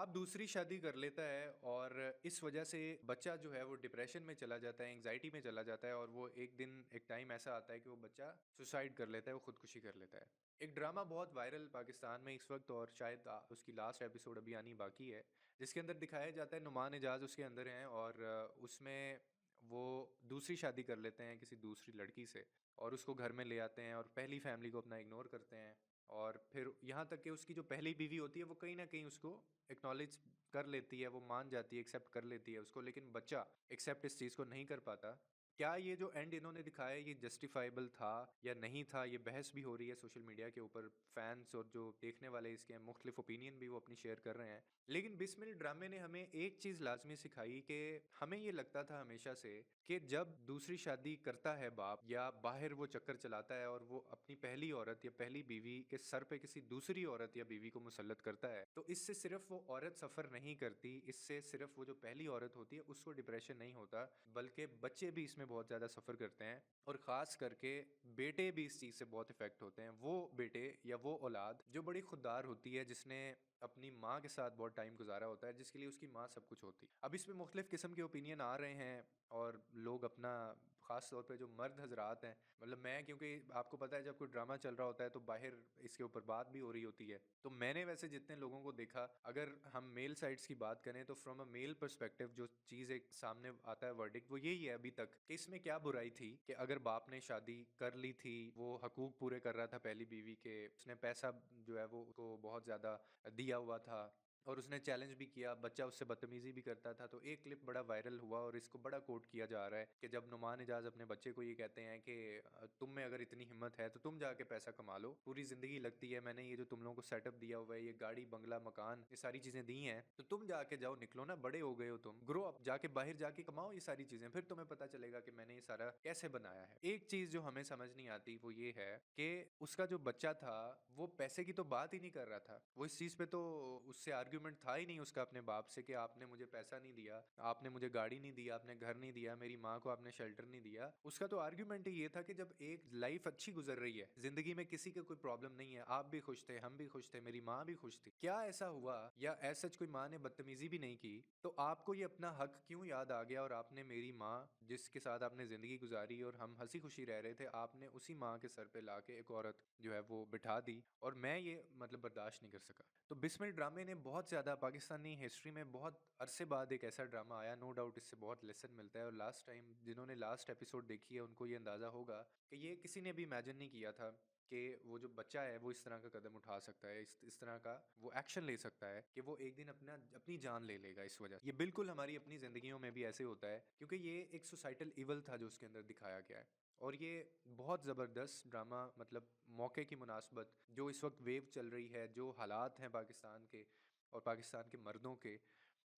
बाप दूसरी शादी कर लेता है और इस वजह से बच्चा जो है वो डिप्रेशन में चला जाता है, एंग्जाइटी में चला जाता है और वो एक दिन एक टाइम ऐसा आता है कि वो बच्चा सुसाइड कर लेता है, वो खुदकुशी कर लेता है। एक ड्रामा बहुत वायरल पाकिस्तान में इस वक्त और शायद उसकी लास्ट एपिसोड अभी आनी बाकी है, जिसके अंदर दिखाया जाता है नुमान एजाज उसके अंदर हैं और उसमें वो दूसरी शादी कर लेते हैं किसी दूसरी लड़की से और उसको घर में ले आते हैं और पहली फैमिली को अपना इग्नोर करते हैं। और फिर यहाँ तक कि उसकी जो पहली बीवी होती है वो कहीं न कहीं उसको एक्नॉलेज कर लेती है, वो मान जाती है, एक्सेप्ट कर लेती है उसको, लेकिन बच्चा एक्सेप्ट इस चीज़ को नहीं कर पाता। क्या ये जो एंड इन्होंने दिखाया ये जस्टिफाइबल था या नहीं था? ये बहस भी हो रही है सोशल मीडिया के ऊपर, फैन्स और जो देखने वाले इसके हैं मुख्तलिफ ओपिनियन भी वो अपनी शेयर कर रहे हैं। लेकिन बिस्मिल ड्रामे ने हमें एक चीज़ लाज़मी सिखाई कि हमें ये लगता था हमेशा से कि जब दूसरी शादी करता है बाप या बाहर वो चक्कर चलाता है और वो अपनी पहली औरत या पहली बीवी के सर पे किसी दूसरी औरत या बीवी को मुसल्लत करता है, तो इससे सिर्फ वो औरत सफ़र नहीं करती, इससे सिर्फ वो जो पहली औरत होती है उसको डिप्रेशन नहीं होता, बल्कि बच्चे भी इसमें बहुत ज़्यादा सफ़र करते हैं और ख़ास करके बेटे भी इस चीज़ से बहुत इफ़ेक्ट होते हैं। वो बेटे या वो औलाद जो बड़ी खुददार होती है, जिसने अपनी माँ के साथ बहुत टाइम गुज़ारा होता है, जिसके लिए उसकी माँ सब कुछ होती है। अब इसमें मुख्तलिफ़ किस्म के ओपिनियन आ रहे हैं और लोग अपना ख़ास तौर पे जो मर्द हज़रात हैं, मतलब मैं, क्योंकि आपको पता है जब कोई ड्रामा चल रहा होता है तो बाहर इसके ऊपर बात भी हो रही होती है। तो मैंने वैसे जितने लोगों को देखा, अगर हम मेल साइड्स की बात करें तो फ्रॉम अ मेल पर्सपेक्टिव जो चीज़ एक सामने आता है वर्डिक्ट वो यही है अभी तक कि इसमें क्या बुराई थी कि अगर बाप ने शादी कर ली थी, वो हकूक पूरे कर रहा था पहली बीवी के, उसने पैसा जो है वो उसको बहुत ज़्यादा दिया हुआ था और उसने चैलेंज भी किया, बच्चा उससे बदतमीज़ी भी करता था, तो एक क्लिप बड़ा वायरल हुआ और इसको बड़ा कोट किया जा रहा है कि जब नुमान एजाज अपने बच्चे को ये कहते हैं कि तुम में अगर इतनी हिम्मत है तो तुम जाके पैसा कमा लो, पूरी ज़िंदगी लगती है, मैंने ये जो तुम लोगों को सेटअप दिया हुआ है, ये गाड़ी बंगला मकान ये सारी चीज़ें दी हैं, तो तुम जाके जाओ, निकलो ना, बड़े हो गए हो, तुम ग्रो अप, जाके बाहर जाके कमाओ ये सारी चीज़ें, फिर तुम्हें पता चलेगा कि मैंने ये सारा कैसे बनाया है। एक चीज़ जो हमें समझ नहीं आती वो ये है कि उसका जो बच्चा था वो पैसे की तो बात ही नहीं कर रहा था, वो इस चीज़ पे तो उससे आर्ग्यूमेंट था ही नहीं उसका अपने बाप से कि आपने मुझे पैसा नहीं दिया, आपने मुझे गाड़ी नहीं दी, आपने घर नहीं दिया, मेरी माँ को आपने शेल्टर नहीं दिया। उसका तो आर्ग्यूमेंट ही ये था कि जब एक लाइफ अच्छी गुजर रही है, ज़िंदगी में किसी का कोई प्रॉब्लम नहीं है, आप भी खुश थे, हम भी खुश थे, मेरी माँ भी खुश थी। क्या ऐसा हुआ या एज़ सच कोई माँ ने बदतमीज़ी भी नहीं की, तो आपको ये अपना हक क्यों याद आ गया और आपने मेरी माँ जिसके साथ आपने ज़िंदगी गुज़ारी और हम हँसी-खुशी रह रहे थे, आपने उसी माँ के सर पे लाके एक औरत जो है वो बिठा दी और मैं ये मतलब बर्दाश्त नहीं कर सका। तो बिस्मिल ड्रामे ने बहुत ज़्यादा पाकिस्तानी हिस्ट्री में बहुत अरसे बाद एक ऐसा ड्रामा आया, नो डाउट इससे बहुत लेसन मिलता है और लास्ट टाइम जिन्होंने लास्ट एपिसोड देखी है उनको ये अंदाज़ा होगा कि ये किसी ने भी इमेजिन नहीं किया था कि वो जो बच्चा है वो इस तरह का कदम उठा सकता है, इस तरह का वो एक्शन ले सकता है कि वो एक दिन अपनी जान ले लेगा इस वजह से। ये बिल्कुल हमारी अपनी ज़िंदगियों में भी ऐसे होता है क्योंकि ये एक सोसाइटल इवल था जो उसके अंदर दिखाया गया है और ये बहुत ज़बरदस्त ड्रामा, मतलब मौके की मुनासबत जो इस वक्त वेव चल रही है, जो हालात हैं पाकिस्तान के और पाकिस्तान के मर्दों के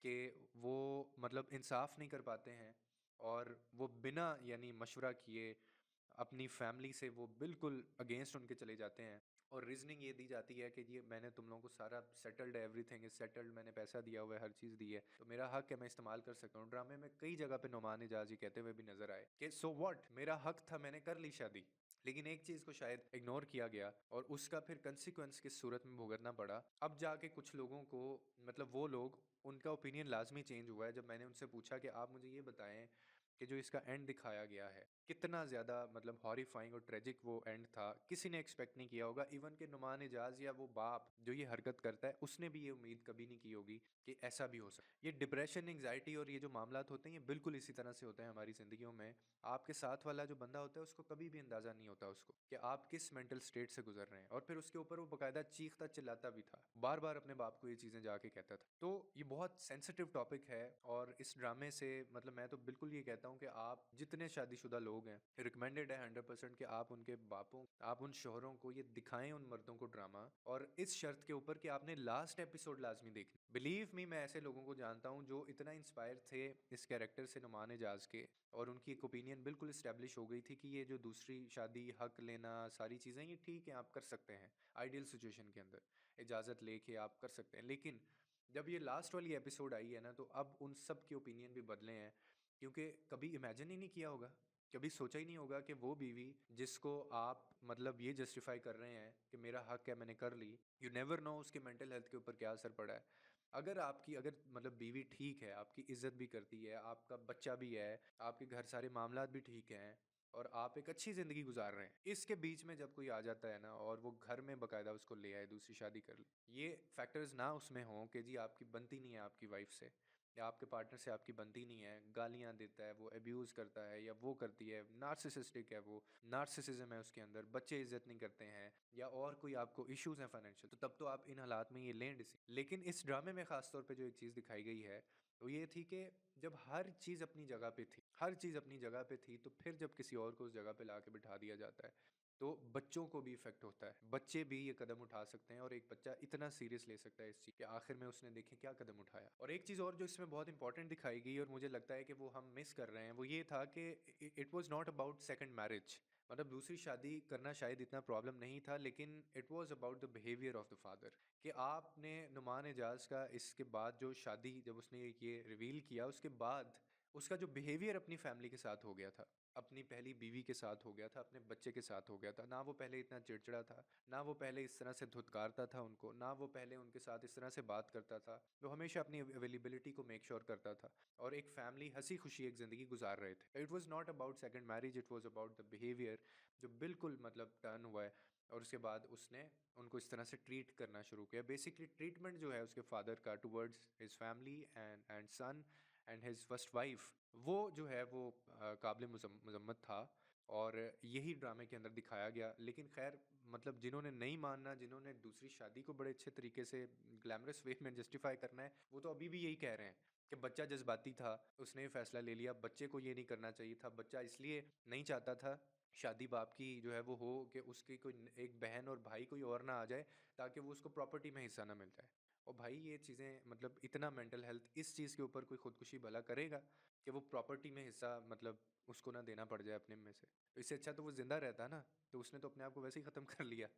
कि वो मतलब इंसाफ नहीं कर पाते हैं और वो बिना यानी मशवरा किए अपनी फैमिली से वो बिल्कुल अगेंस्ट उनके चले जाते हैं और रीजनिंग ये दी जाती है कि ये मैंने तुम लोगों को सारा सेटल्ड है, एवरीथिंग इज सेटल्ड, मैंने पैसा दिया हुआ है, हर चीज़ दी है, तो मेरा हक है, मैं इस्तेमाल कर सकता हूँ। ड्रामे में कई जगह पे नुमान एजाज ये कहते हुए भी नजर आए कि सो व्हाट, मेरा हक था, मैंने कर ली शादी, लेकिन एक चीज को शायद इग्नोर किया गया और उसका फिर कंसिक्वेंस किस सूरत में भुगतना पड़ा। अब जाके कुछ लोगों को, मतलब वो लोग, उनका ओपिनियन लाजमी चेंज हुआ है जब मैंने उनसे पूछा कि आप मुझे ये बताएं कि जो इसका एंड दिखाया गया है कितना ज़्यादा मतलब हॉरिफाइंग और ट्रेजिक वो एंड था, किसी ने एक्सपेक्ट नहीं किया होगा, इवन के नुमान एजाज या वो बाप जो ये हरकत करता है उसने भी ये उम्मीद कभी नहीं की होगी कि ऐसा भी हो सकता। ये डिप्रेशन, एंग्जाइटी और ये जो मामलात होते हैं ये बिल्कुल इसी तरह से होते हैं हमारी ज़िंदगियों में। आपके साथ वाला जो बंदा होता है उसको कभी भी अंदाज़ा नहीं होता उसको कि आप किस मेंटल स्टेट से गुजर रहे हैं और फिर उसके ऊपर वो बाकायदा चीखता चिल्लाता भी था, बार बार अपने बाप को ये चीज़ें जाके कहता था। तो ये बहुत सेंसिटिव टॉपिक है और इस ड्रामे से मतलब मैं तो बिल्कुल ये कहता हूँ कि आप जितने शादीशुदा लोग हैं, रिकमेंडेड है 100% कि आप उनके बापों, आप उन शोहरों को ये दिखाएं, उन मर्दों को ड्रामा, और इस शर्त के ऊपर कि आपने लास्ट एपिसोड लाजमी देखना। बिलीव मी, मैं ऐसे लोगों को जानता हूँ जो इतना इंस्पायर थे इस कैरेक्टर से, नुमान एजाज के, और उनकी एक ओपिनियन बिल्कुल इस्टेब्लिश हो गई थी कि ये जो दूसरी शादी, हक लेना, सारी चीज़ें ये ठीक है, आप कर सकते हैं आइडियल सिचुएशन के अंदर, इजाज़त लेके आप कर सकते हैं। लेकिन जब ये लास्ट वाली एपिसोड आई है ना, तो अब उन सब के ओपिनियन भी बदले हैं क्योंकि कभी इमेजिन ही नहीं किया होगा, कभी सोचा ही नहीं होगा कि वो बीवी जिसको आप मतलब ये जस्टिफाई कर रहे हैं कि मेरा हक है, मैंने कर ली, यू नेवर नो उसके मेंटल हेल्थ के ऊपर क्या असर पड़ा है। अगर आपकी अगर मतलब बीवी ठीक है, आपकी इज़्ज़त भी करती है, आपका बच्चा भी है, आपके घर सारे मामलात भी ठीक हैं और आप एक अच्छी ज़िंदगी गुज़ार रहे हैं। इसके बीच में जब कोई आ जाता है ना और वो घर में बाकायदा उसको ले आए, दूसरी शादी कर ले, ये फैक्टर्स ना उसमें हों कि जी आपकी बनती नहीं है आपकी वाइफ़ से या आपके पार्टनर से आपकी बनती नहीं है, गालियाँ देता है, वो अब्यूज़ करता है या वो करती है, नार्सिसिस्टिक है वो, नार्सिसिज़्म है उसके अंदर, बच्चे इज़्ज़त नहीं करते हैं या और कोई आपको इश्यूज़ हैं फाइनेंशियल, तो तब तो आप इन हालात में ये लें डिसीज़न। लेकिन इस ड्रामे में ख़ास तौर पे जो एक चीज़ दिखाई गई है, वो ये थी कि जब हर चीज़ अपनी जगह पे थी, हर चीज़ अपनी जगह पे थी, तो फिर जब किसी और को उस जगह पे लाके बिठा दिया जाता है, तो बच्चों को भी इफ़ेक्ट होता है। बच्चे भी ये कदम उठा सकते हैं और एक बच्चा इतना सीरियस ले सकता है इस चीज़ कि आखिर में उसने देखें क्या कदम उठाया। और एक चीज़ और जो इसमें बहुत इंपॉर्टेंट दिखाई गई और मुझे लगता है कि वो हम मिस कर रहे हैं, वो ये था कि it was not about second marriage. मतलब दूसरी शादी करना शायद इतना प्रॉब्लम नहीं था, लेकिन it was about the behaviour of the father कि आपने नुमान एजाज का इसके बाद जो शादी जब उसने ये रिवील किया उसके बाद उसका जो बिहेवियर अपनी फैमिली के साथ हो गया था, अपनी पहली बीवी के साथ हो गया था, अपने बच्चे के साथ हो गया था। ना वो पहले इतना चिड़चिड़ा था, ना वो पहले इस तरह से धुतकारता था उनको, ना वो पहले उनके साथ इस तरह से बात करता था। वो हमेशा अपनी अवेलेबिलिटी को मेक श्योर करता था और एक फैमिली हँसी-खुशी एक ज़िंदगी गुज़ार रहे थे। It was not about second marriage, it was about the behaviour जो बिल्कुल मतलब टर्न हुआ है और उसके बाद उसने उनको इस तरह से ट्रीट करना शुरू किया। बेसिकली ट्रीटमेंट जो है उसके फादर का towards his family and son and his first wife, वो जो है वो काबिल मज़म्मत था और यही ड्रामे के अंदर दिखाया गया। लेकिन ख़ैर मतलब जिन्होंने नहीं मानना, जिन्होंने दूसरी शादी को बड़े अच्छे तरीके से ग्लैमरस वे में जस्टिफ़ाई करना है, वो तो अभी भी यही कह रहे हैं कि बच्चा जज़्बाती था, उसने ये फ़ैसला ले लिया, बच्चे को ये नहीं करना चाहिए था, बच्चा इसलिए नहीं चाहता था शादी बाप की जो है वो हो कि उसकी कोई एक बहन और भाई कोई और ना आ जाए ताकि वो उसको प्रॉपर्टी में हिस्सा ना मिल जाए। और भाई ये चीज़ें मतलब इतना मेंटल हेल्थ इस चीज़ के ऊपर कोई खुदकुशी भला करेगा कि वो प्रॉपर्टी में हिस्सा मतलब उसको ना देना पड़ जाए अपने में से। तो इससे अच्छा तो वो ज़िंदा रहता ना, तो उसने तो अपने आप को वैसे ही ख़त्म कर लिया।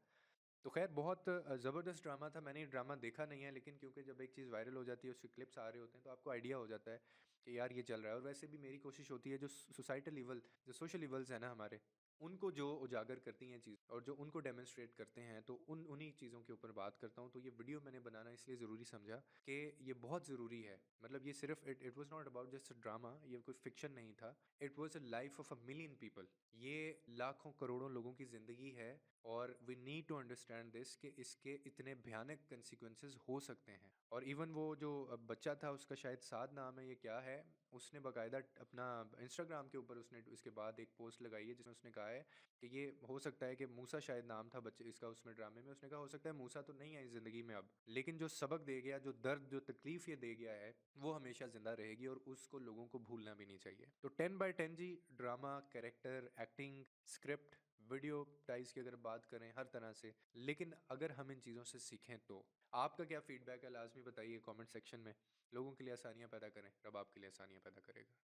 तो ख़ैर बहुत ज़बरदस्त ड्रामा था, मैंने ये ड्रामा देखा नहीं है लेकिन क्योंकि जब एक चीज़ वायरल हो जाती है, उसके क्लिप्स आ रहे होते हैं तो आपको आइडिया हो जाता है कि यार ये चल रहा है। और वैसे भी मेरी कोशिश होती है जो सोसाइटल इवल जो सोशल इवल्स हैं ना हमारे, उनको जो उजागर करती हैं चीज़ और जो उनको डेमोन्स्ट्रेट करते हैं तो उन्हीं चीज़ों के ऊपर बात करता हूँ। तो ये वीडियो मैंने बनाना इसलिए ज़रूरी समझा कि ये बहुत ज़रूरी है। मतलब ये सिर्फ़ it it was not about just a drama, ये कोई फ़िक्शन नहीं था। It was a life of a million people. ये लाखों करोड़ों लोगों की ज़िंदगी है और we need to understand this कि इसके इतने भयानक कंसिक्वेंसेस हो सकते हैं। और इवन वो जो बच्चा था उसका शायद साद नाम है या क्या है, उसने बाकायदा अपना इंस्टाग्राम के ऊपर उसने इसके बाद एक पोस्ट लगाई है जिसमें उसने कहा है कि ये हो सकता है कि मूसा शायद नाम था बच्चे इसका उसमें ड्रामे में, उसने कहा हो सकता है मूसा तो नहीं है इस ज़िंदगी में अब, लेकिन जो सबक दे गया, जो दर्द, जो तकलीफ़ ये दे गया है, वो हमेशा ज़िंदा रहेगी और उसको लोगों को भूलना भी नहीं चाहिए। तो 10 बाय 10 जी drama, character, acting, script, video टाइज़ की अगर बात करें हर तरह से, लेकिन अगर हम इन चीज़ों से सीखें तो। आपका क्या फ़ीडबैक है लाज़मी बताइए कमेंट सेक्शन में। लोगों के लिए आसानियाँ पैदा करें, रब आपके लिए आसानियाँ पैदा करेगा।